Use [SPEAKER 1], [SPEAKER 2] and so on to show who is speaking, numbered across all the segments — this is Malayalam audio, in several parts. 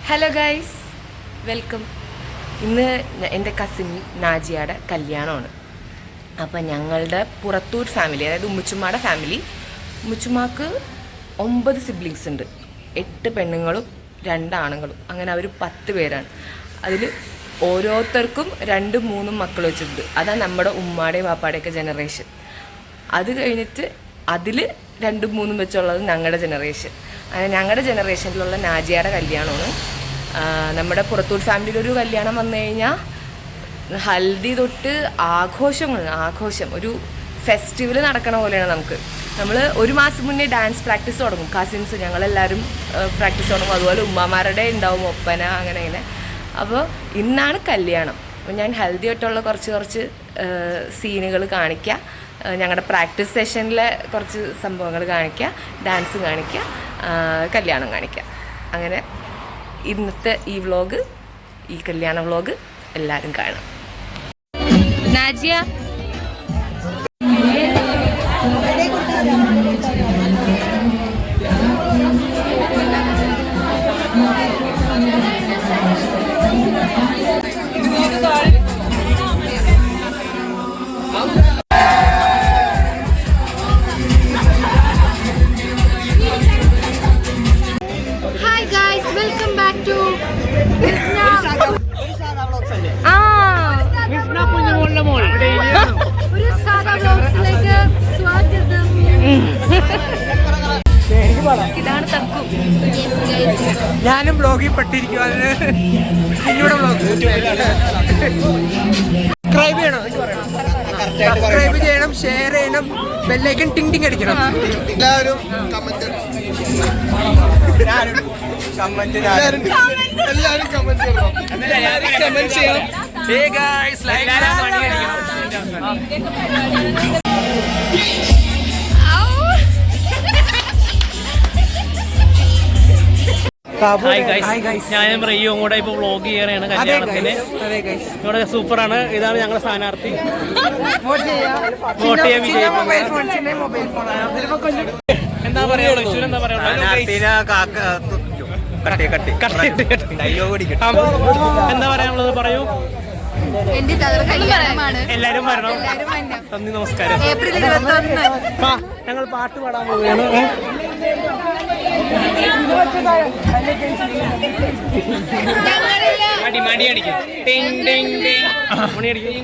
[SPEAKER 1] Hello guys, welcome. ഇന്ന് എൻ്റെ കസിൻ നാജിയയുടെ കല്യാണമാണ്. അപ്പം ഞങ്ങളുടെ പുറത്തൂർ ഫാമിലി, അതായത് ഉമ്മുച്ചുമ്മയുടെ ഫാമിലി, ഉമ്മുച്ചുമ്മക്ക് 9 സിബ്ലിങ്സ് ഉണ്ട്. 8 പെണ്ണുങ്ങളും 2 ആണുങ്ങളും, അങ്ങനെ അവർ 10 പേരാണ്. അതിൽ ഓരോരുത്തർക്കും 2-3 മക്കൾ വെച്ചിട്ടുണ്ട്. അതാണ് നമ്മുടെ ഉമ്മാടെയും വാപ്പാടെയൊക്കെ ജനറേഷൻ. അത് കഴിഞ്ഞിട്ട് അതിൽ 2-3 വെച്ചുള്ളത് ഞങ്ങളുടെ ജനറേഷൻ. അങ്ങനെ ഞങ്ങളുടെ ജനറേഷനിലുള്ള നാജിയയുടെ കല്യാണമാണ്. നമ്മുടെ പുറത്തൂർ ഫാമിലിയിലൊരു കല്യാണം വന്നു കഴിഞ്ഞാൽ ഹൽദി തൊട്ട് ആഘോഷം, ഒരു ഫെസ്റ്റിവൽ നടക്കണ പോലെയാണ് നമുക്ക്. നമ്മൾ 1 മാസം മുന്നേ ഡാൻസ് പ്രാക്ടീസ് തുടങ്ങും. കസിൻസ് ഞങ്ങളെല്ലാവരും പ്രാക്ടീസ് തുടങ്ങും. അതുപോലെ ഉമ്മമാരുടെ ഉണ്ടാവും ഒപ്പന, അങ്ങനെ. അപ്പോൾ ഇന്നാണ് കല്യാണം. അപ്പോൾ ഞാൻ ഹൽദി തൊട്ടുള്ള കുറച്ച് സീനുകൾ കാണിക്കുക, ഞങ്ങളുടെ പ്രാക്ടീസ് സെഷനിലെ കുറച്ച് സംഭവങ്ങൾ കാണിക്കുക, ഡാൻസ് കാണിക്കുക, കല്യാണം കാണിക്കുക. അങ്ങനെ ഇന്നത്തെ ഈ കല്യാണ വ്ളോഗ് എല്ലാവരും കാണാം. നാജിയ ഇതാണ് തക്കു.
[SPEAKER 2] ഞാനും ബ്ലോഗിൽ പെട്ടിരിക്കും. അതിന് സബ്സ്ക്രൈബ് ചെയ്യണം, ഷെയർ ചെയ്യണം, ബെല്ലൈക്കൺ ടിങ് ടിങ് അടിക്കണം. എല്ലാവരും കമന്റ് ചെയ്യണം.
[SPEAKER 3] ഞാനും റയ്യും കൂടെ ഇപ്പൊ വ്ളോഗ് ചെയ്യണാണ് കല്യാണത്തിന്. ഇവിടെ സൂപ്പറാണ്. ഇതാണ് ഞങ്ങളുടെ സ്ഥാനാർത്ഥി. വോട്ട് ചെയ്യാൻ വിജയിക്കും. എന്താ പറയുള്ളൂ, എന്താ പറയുള്ളൂ, എന്താ പറയാനുള്ളത് പറയൂ. എല്ലാരും വരണം. നന്ദി, നമസ്കാരം. ഞങ്ങൾ പാട്ട് പാടാൻ പോവുകയാണ്. മണി അടിക്കും. മണി അടിക്കും.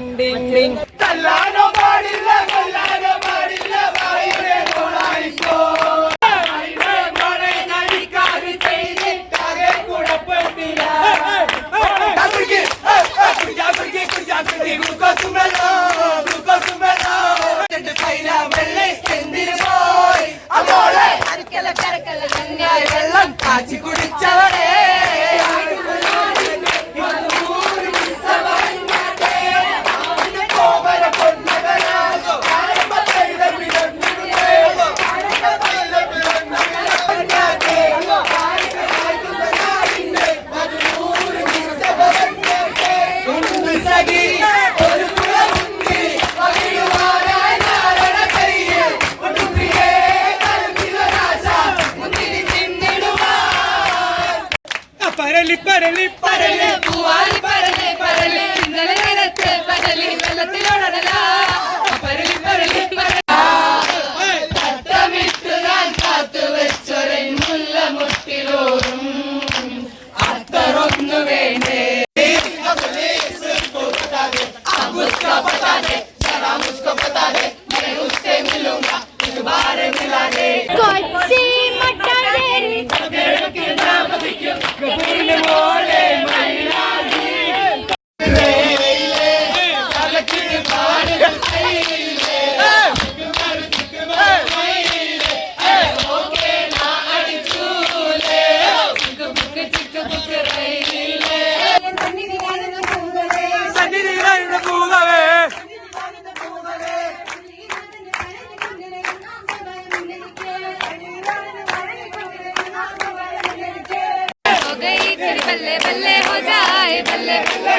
[SPEAKER 1] बल्ले बल्ले हो जाए, बल्ले बल्ले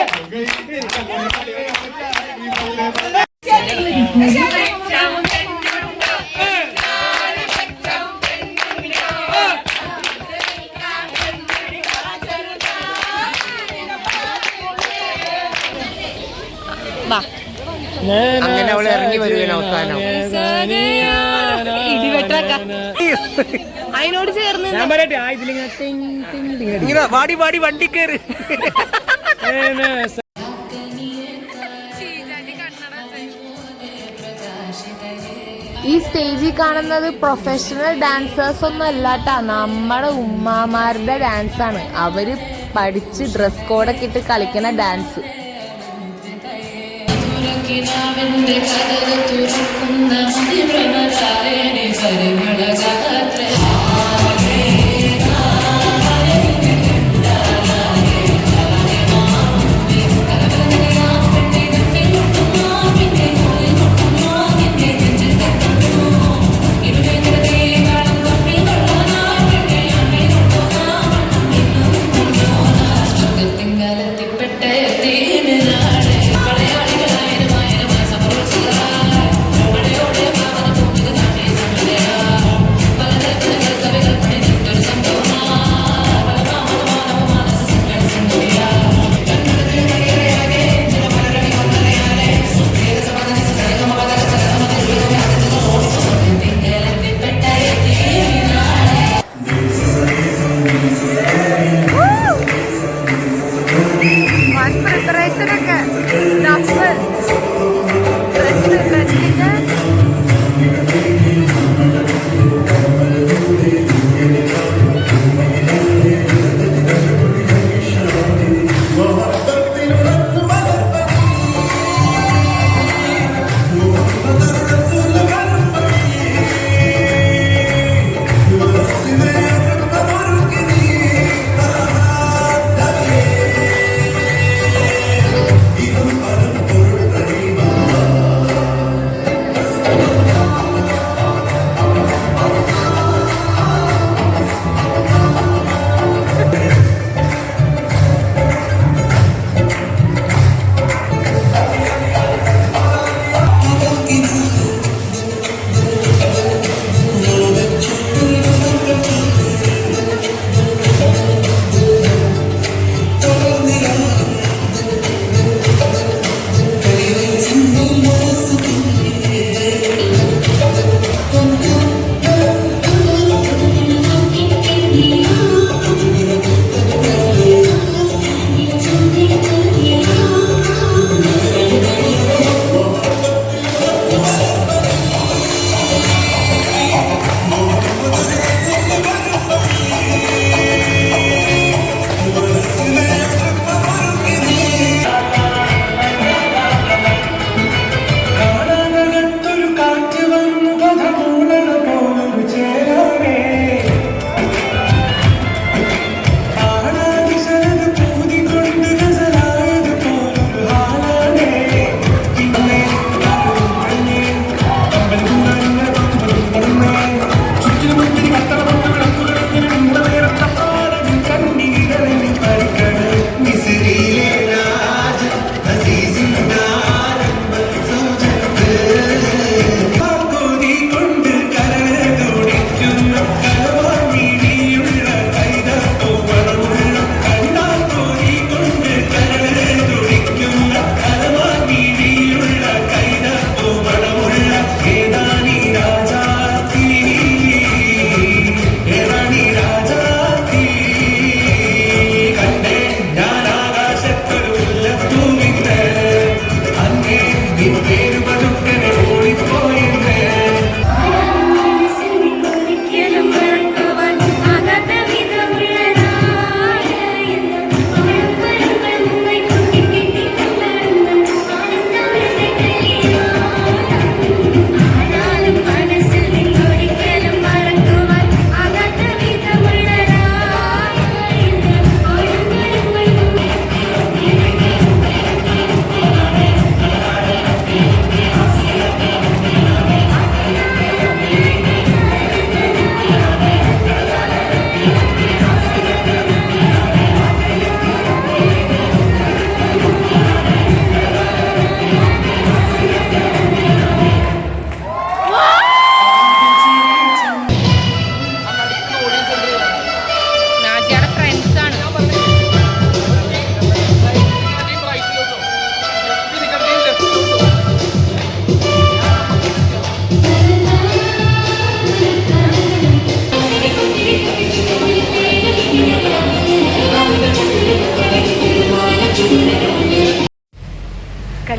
[SPEAKER 1] വാ.
[SPEAKER 2] അങ്ങനെ അവൾ ഇറങ്ങി വരുകയാണ് അവസാനം.
[SPEAKER 1] അതിനോട് ചേർന്ന്
[SPEAKER 3] ഞാൻ പറയട്ടെ ആ ഇതിലിങ്ങനെ ടിങ് ടിങ് ടിങ് അടിക്കും.
[SPEAKER 2] ഇങ്ങനെ വാടി വാടി വണ്ടി കയറി.
[SPEAKER 1] ഈ സ്റ്റേജിൽ കാണുന്നത് പ്രൊഫഷണൽ ഡാൻസേഴ്സ് ഒന്നും അല്ലാട്ടാ, നമ്മുടെ ഉമ്മാമാരുടെ ഡാൻസാണ്. അവര് പഠിച്ച് ഡ്രസ് കോഡൊക്കെ ഇട്ട് കളിക്കുന്ന ഡാൻസ്.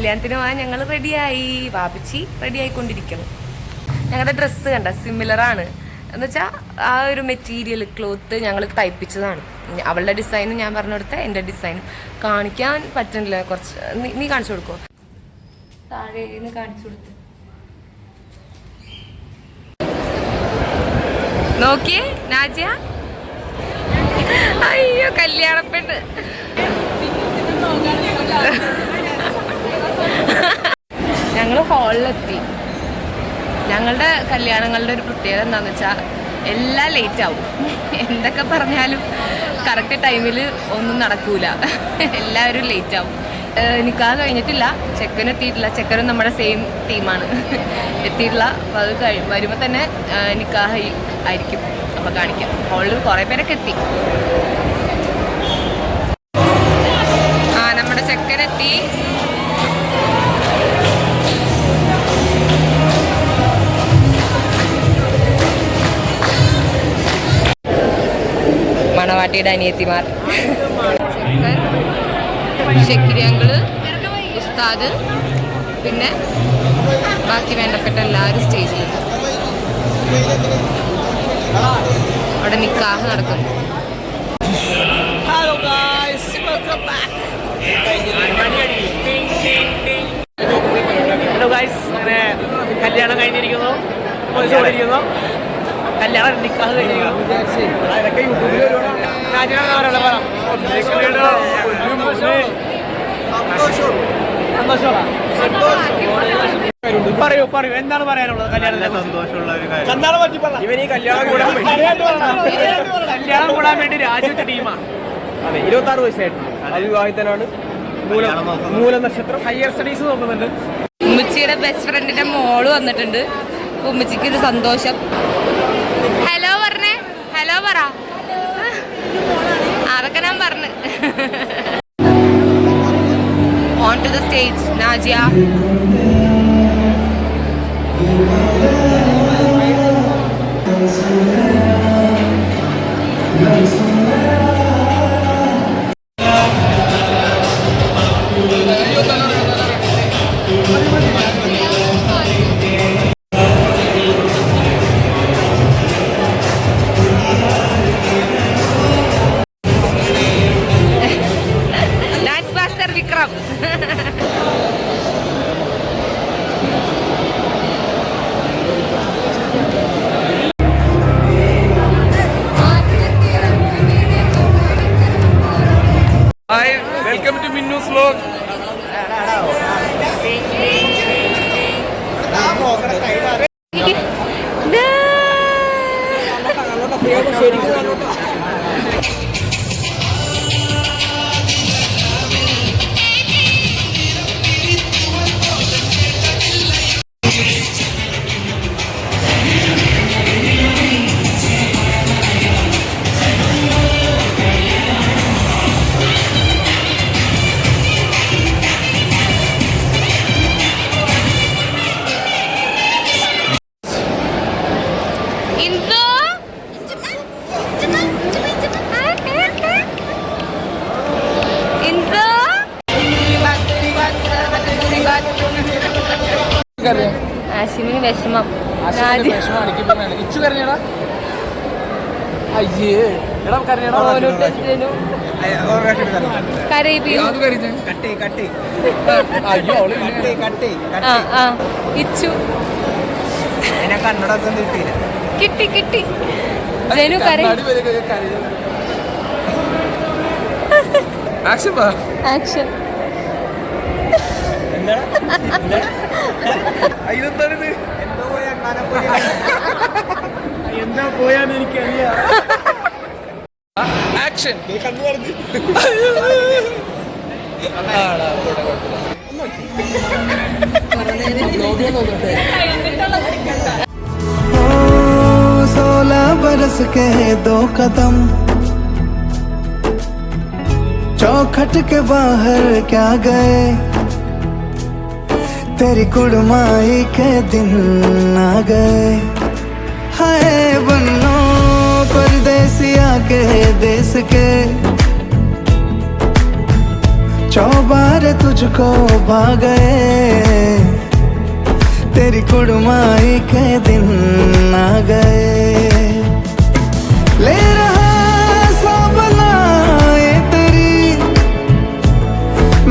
[SPEAKER 1] കല്യാണത്തിന് പോകാൻ ഞങ്ങൾ റെഡിയായി. വാപ്പിച്ചി റെഡി ആയിക്കൊണ്ടിരിക്കണം. ഞങ്ങളുടെ ഡ്രസ്സ് കണ്ട സിമിലറാണ് എന്ന് വെച്ചാൽ ആ ഒരു മെറ്റീരിയൽ ക്ലോത്ത് ഞങ്ങൾ തയ്പ്പിച്ചതാണ്. അവളുടെ ഡിസൈനും ഞാൻ പറഞ്ഞു കൊടുത്ത എൻ്റെ ഡിസൈനും കാണിക്കാൻ പറ്റുന്നില്ല. കുറച്ച് നീ കാണിച്ചു കൊടുക്കോ? താഴെ കാണിച്ചു കൊടുത്ത് നോക്കിയേ നാജിയ. അയ്യോ കല്യാണപ്പെട്ട് ഞങ്ങൾ ഹാളിലെത്തി. ഞങ്ങളുടെ കല്യാണങ്ങളുടെ ഒരു പ്രത്യേകത എന്താണെന്ന് വെച്ചാൽ എല്ലാം ലേറ്റ് ആവും. എന്തൊക്കെ പറഞ്ഞാലും കറക്റ്റ് ടൈമിൽ ഒന്നും നടക്കൂല. എല്ലാവരും ലേറ്റ് ആവും. നിക്കാഹ് കഴിഞ്ഞിട്ടില്ല, ചെക്കൻ എത്തിയിട്ടില്ല. ചെക്കനും നമ്മുടെ സെയിം ടീമാണ് എത്തിയിട്ടില്ല. അപ്പോൾ അത് വരുമ്പോൾ തന്നെ നിക്കാഹ് ആയിരിക്കും. അപ്പോൾ കാണിക്കാം. ഹോളിൽ കുറേ പേരൊക്കെ എത്തി. നമ്മുടെ ചെക്കൻ എത്തി. മണവാട്ടിയുടെ അനിയത്തിമാർ, ഷെക്കിരി അങ്കിള്, ഉസ്താദ്, പിന്നെ ബാക്കി വേണ്ടപ്പെട്ട എല്ലാവരും സ്റ്റേജിൽ. അവിടെ നിക്കാഹ് നടക്കുന്നു.
[SPEAKER 3] ഹലോ ഗൈസ്, അങ്ങനെ കല്യാണം കഴിഞ്ഞിരിക്കുന്നു. കല്യാണം നിക്കാഹ് കഴിഞ്ഞിരിക്കുന്നു. പറയൂ പറയൂ, എന്താണ് പറയാനുള്ളത് കല്യാണത്തിന്? സന്തോഷമുള്ള ഒരു കാര്യം. ഇവൻ ഈ കല്യാണം കൂടാൻ വേണ്ടി രാജ്യത്തെ ടീമാണ്. അതെ, 26 വയസ്സായിട്ട് അവിവാഹിതനാണ്. മൂല നക്ഷത്രം, ഹയർ സ്റ്റഡീസ് നോക്കുന്നുണ്ട്.
[SPEAKER 1] ഉമ്മച്ചിയുടെ ബെസ്റ്റ് ഫ്രണ്ടിന്റെ മോള് വന്നിട്ടുണ്ട്. ഉമ്മച്ചിക്ക് ഒരു സന്തോഷം. ഹലോ പറഞ്ഞേ, ഹലോ പറ. അതൊക്കെ ഞാൻ പറഞ്ഞു. On to the stage Najiya. Dance master Vikram.
[SPEAKER 2] Hi, welcome to Minnu's vlog. ആശിമിന് വിഷമം. കിട്ടി കിട്ടി. ജനു ആക്ഷൻ.
[SPEAKER 3] എന്താ പോയാന്ന് എനിക്കറിയാം.
[SPEAKER 2] Action.
[SPEAKER 4] ओ 16 बरस के 2 कदम चौखट के बाहर क्या गए, तेरी कुड़माई के दिन आ गए। हाय बन्नो परदेसिया के देश के चौबारे तुझको भा गए तेरी कुड़माई के दिन आ गए ले रहा सब लाए तेरी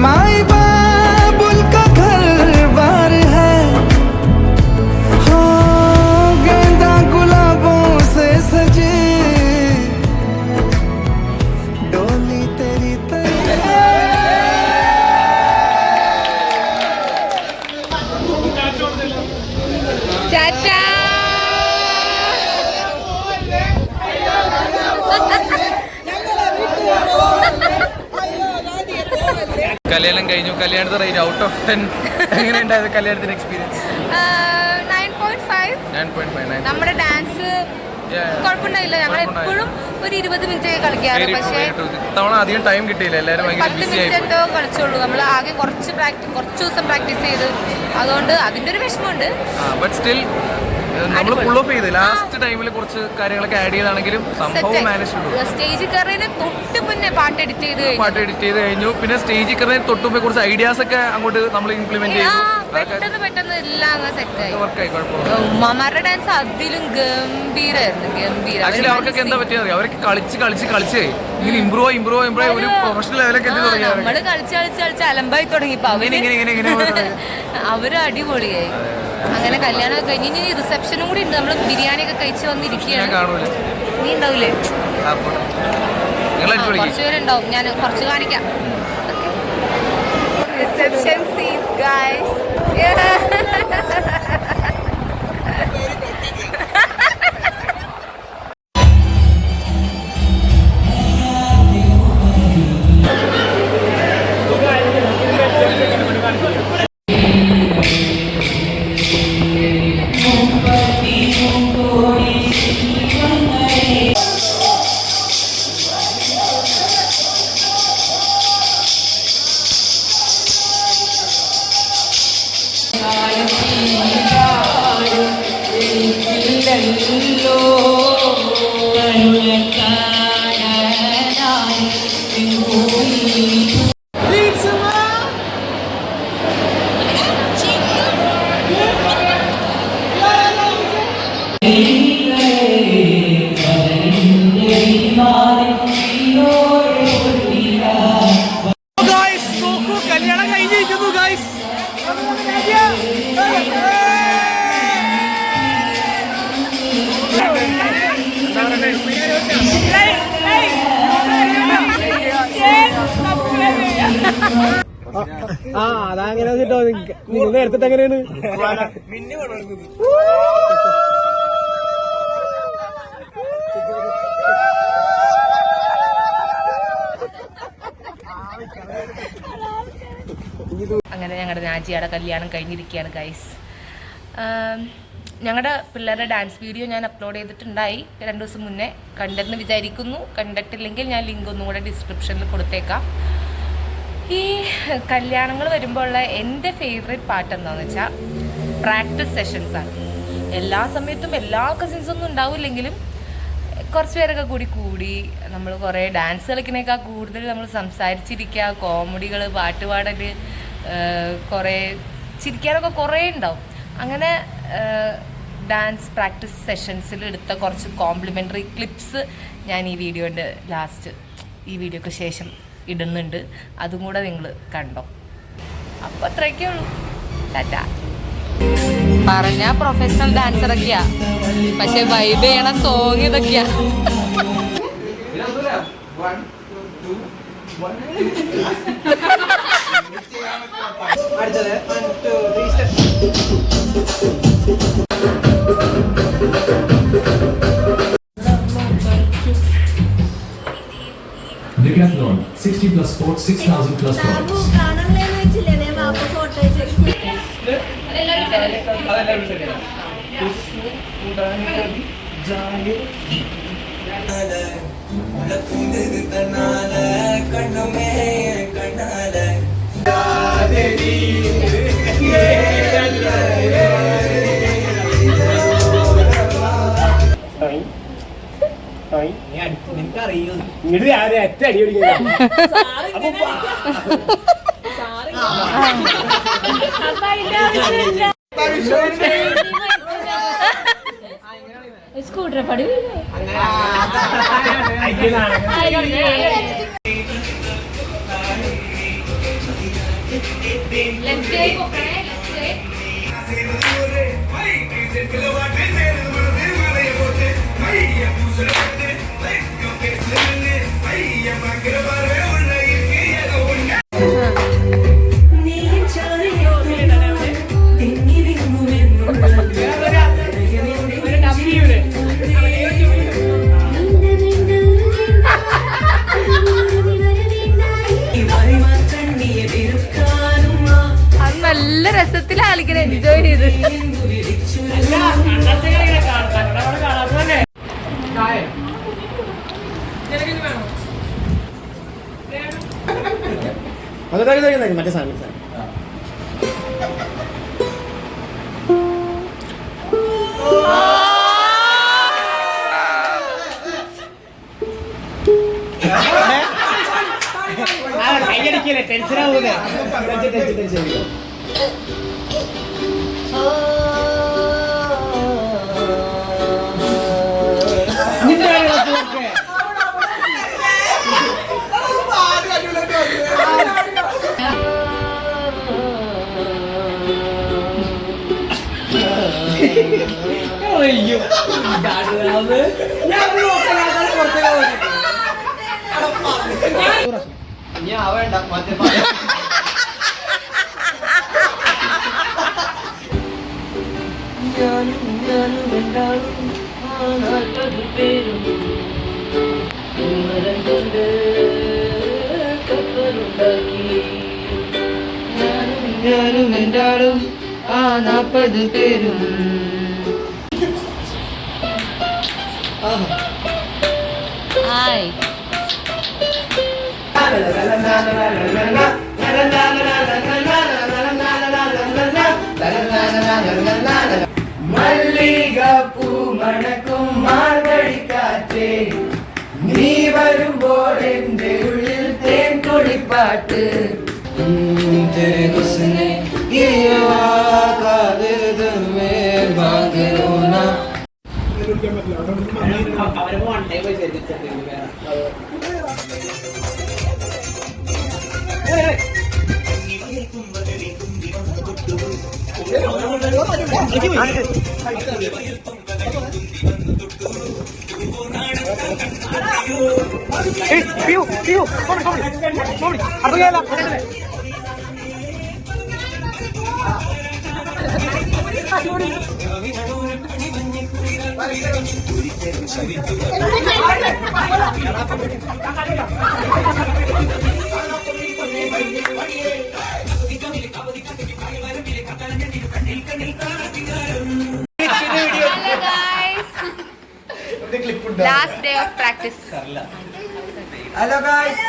[SPEAKER 4] माई बाबुल का घर बार है हो गेंदा गुलाबों से सजे डोली तेरी
[SPEAKER 1] ടാറ്റാ.
[SPEAKER 5] കല്യാണം കഴിഞ്ഞു. കല്യാണത്തിന് റേറ്റ് ഔട്ട് ഓഫ് 10 എങ്ങനെയുണ്ടായത് കല്യാണത്തിന് എക്സ്പീരിയൻസ്?
[SPEAKER 1] 9.5.
[SPEAKER 5] 9.5.
[SPEAKER 1] നമ്മുടെ ഡാൻസ് കുഴപ്പമുണ്ടായില്ല. ഞങ്ങൾ എപ്പോഴും ഒരു 20 മിനിറ്റ് കളിക്കാറ്. പക്ഷേ
[SPEAKER 5] ഇത്തവണ അധികം ടൈം കിട്ടിയില്ല. എല്ലാവരും ഭയങ്കര
[SPEAKER 1] 10
[SPEAKER 5] ബിസി
[SPEAKER 1] മിനിറ്റ്
[SPEAKER 5] ആയി.
[SPEAKER 1] എന്തോ കളിച്ചോളൂ. നമ്മൾ ആകെ കുറച്ച് ദിവസം പ്രാക്ടീസ് ചെയ്ത്, അതുകൊണ്ട് അതിൻ്റെ ഒരു വിഷമമുണ്ട്.
[SPEAKER 5] ബട്ട് സ്റ്റിൽ നമ്മൾ ഫുൾ ഓഫ് ചെയ്ത് ലാസ്റ്റ് ടൈമിൽ കുറച്ച് കാര്യങ്ങളൊക്കെ ആഡ് ചെയ്താണെങ്കിലും സംഭവം മാനേജ് ചെയ്തു.
[SPEAKER 1] സ്റ്റേജിൽ കയറിയതിന് തൊട്ട് മുന്നേ പാട്ട് എഡിറ്റ് ചെയ്ത്
[SPEAKER 5] കഴിഞ്ഞു. പിന്നെ സ്റ്റേജിൽ കയറുന്നതിന് തൊട്ട് മുമ്പേ കുറച്ച് ഐഡിയാസ് ഒക്കെ അങ്ങോട്ട് നമ്മൾ ഇംപ്ലിമെന്റ് ചെയ്തു.
[SPEAKER 1] പെട്ടെന്ന് എല്ലാം സെറ്റായി.
[SPEAKER 5] വർക്കായി, കുഴപ്പമില്ല.
[SPEAKER 1] ഉമ്മമാരുടെ ഡാൻസ് അതിലും ഗംഭീരായിരുന്നു.
[SPEAKER 5] ആക്ച്വലി അവർക്കൊക്കെ എന്താ പറ്റിയത്, അവരൊക്കെ കളിച്ച് ഇങ്ങനെ ഇമ്പ്രൂവ് ഒരു പ്രൊഫഷണൽ ലെവലൊക്കെ എത്തി തുടങ്ങി.
[SPEAKER 1] നമ്മള് കളിച്ച് അലമ്പായി തുടങ്ങിയപ്പോ അവര് അടിപൊളിയായി. അങ്ങനെ കല്യാണം കഴിഞ്ഞ് ഇനി റിസപ്ഷനും കൂടി ഉണ്ട്. നമ്മള് ബിരിയാണി ഒക്കെ കഴിച്ച് വന്നിരിക്കുകയാണ്. നീ ഉണ്ടാവില്ലേ? കുറച്ചുപേരുണ്ടാവും. ഞാൻ കുറച്ച് കാണിക്കാം. Reception scenes guys.
[SPEAKER 3] കല്യാണം കഴിഞ്ഞിരിക്കുന്നു ഗൈസ്. അതങ്ങനെ വെച്ചിട്ടോ നിങ്ങൾ നേരത്തെ എങ്ങനെയാണ്
[SPEAKER 1] അങ്ങനെ ഞങ്ങളുടെ നാജിയുടെ കല്യാണം കഴിഞ്ഞിരിക്കുകയാണ് ഗൈസ്. ഞങ്ങളുടെ പിള്ളേരുടെ ഡാൻസ് വീഡിയോ ഞാൻ അപ്ലോഡ് ചെയ്തിട്ടുണ്ടായി 2 ദിവസം മുന്നേ. കണ്ടെന്ന് വിചാരിക്കുന്നു. കണ്ടിട്ടില്ലെങ്കിൽ ഞാൻ ലിങ്ക് ഒന്നും കൂടെ ഡിസ്ക്രിപ്ഷനിൽ കൊടുത്തേക്കാം. ഈ കല്യാണങ്ങൾ വരുമ്പോൾ ഉള്ള എൻ്റെ ഫേവറേറ്റ് പാട്ട് എന്താണെന്ന് വെച്ചാൽ പ്രാക്ടീസ് സെഷൻസാണ്. എല്ലാ സമയത്തും എല്ലാ കസിൻസൊന്നും ഉണ്ടാവില്ലെങ്കിലും കുറച്ച് പേരൊക്കെ കൂടി നമ്മൾ കുറേ ഡാൻസ് കളിക്കുന്നതിനേക്കാൾ കൂടുതൽ നമ്മൾ സംസാരിച്ചിരിക്കുക, കോമഡികൾ, പാട്ടുപാടൽ, കുറേ ചിരിക്കാനൊക്കെ കുറേ ഉണ്ടാവും. അങ്ങനെ ഡാൻസ് പ്രാക്ടീസ് സെഷൻസിൽ എടുത്ത കുറച്ച് കോംപ്ലിമെൻ്ററി ക്ലിപ്സ് ഞാൻ ഈ വീഡിയോൻ്റെ ഈ വീഡിയോക്ക് ശേഷം ഇടുന്നുണ്ട്. അതും കൂടെ നിങ്ങൾ കണ്ടോ. അപ്പോൾ അത്രയൊക്കെ ഉള്ളൂ. ടാറ്റാ. പറഞ്ഞ പ്രൊഫഷണൽ ഡാൻസറൊക്കെയാ, പക്ഷെ വൈബ് ചെയ്യണ song ഇതൊക്കെയാ.
[SPEAKER 6] Decathlon, 60 plus sports, 6,000 plus products.
[SPEAKER 3] നിനക്കറിയാം ഇങ്ങോട്ട് രാവിലെ ഒറ്റ അടി പിടിക്കുന്നു.
[SPEAKER 7] സ്കൂട്ടർ പടി നല്ല രസത്തിൽ ആളിങ്ങനെ എൻജോയ് ചെയ്ത്.
[SPEAKER 3] മറ്റേ സാധനം കൈയടിക്കല്ലേ, ടെൻഷനാവൂല. അയ്യോ
[SPEAKER 2] ഞാൻ വേണ്ട മറ്റേ ഞാനും എന്താളും ആ 40 പേരും.
[SPEAKER 7] ഹായ്
[SPEAKER 2] മല്ലികപ്പൂ മണക്കും മാർഗഴിക്കാറ്റേ, നീ വരുമ്പോൾ എന്റെ ഉള്ളിൽ തേൻ കുളിപ്പാട്ട്.
[SPEAKER 7] Last day of practice.
[SPEAKER 2] Hello guys,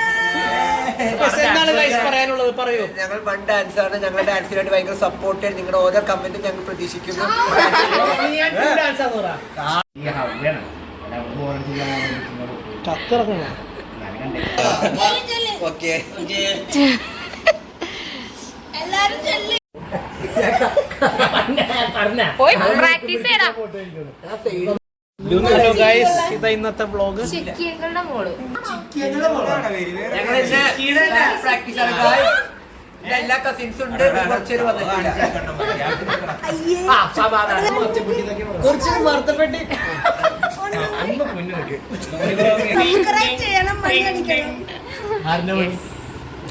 [SPEAKER 3] എന്താണ് guys പറയാനുള്ളത്? പറയൂ.
[SPEAKER 2] ഞങ്ങൾ വൺ ഡാൻസാണ്. ഞങ്ങളുടെ ഡാൻസിനായിട്ട് ഭയങ്കര സപ്പോർട്ട്. നിങ്ങളുടെ ഓരോ കമന്റും ഞങ്ങൾ പ്രതീക്ഷിക്കുന്നു. ഓക്കെ,
[SPEAKER 7] പോയി പ്രാക്ടീസ് ചെയ്യണം.
[SPEAKER 3] ഹലോ ഗൈസ്, ഇതാ ഇന്നത്തെ വ്ളോഗ്.
[SPEAKER 7] ചിക്കിയങ്ങളുടെ മോള്
[SPEAKER 2] പ്രാക്ടീസ് ആണ് guys. ഇവിടെ എല്ലാ കസിൻസും ഉണ്ട്. കുറച്ചേര് വന്നിട്ടില്ല. കുറച്ചൊരു വാർത്തപ്പെട്ടി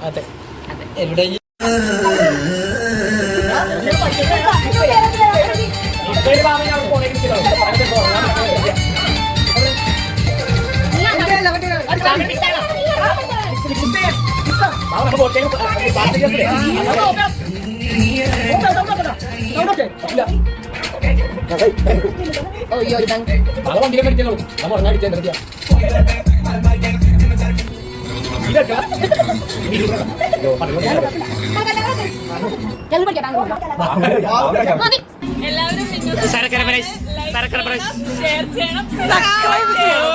[SPEAKER 3] അതെ,
[SPEAKER 2] എവിടെ
[SPEAKER 7] എല്ലാവരും
[SPEAKER 3] സരക്കര പ്രൈസ്
[SPEAKER 7] ഷെയർ ചെയ്യണം, സബ്സ്ക്രൈബ് ചെയ്യണം.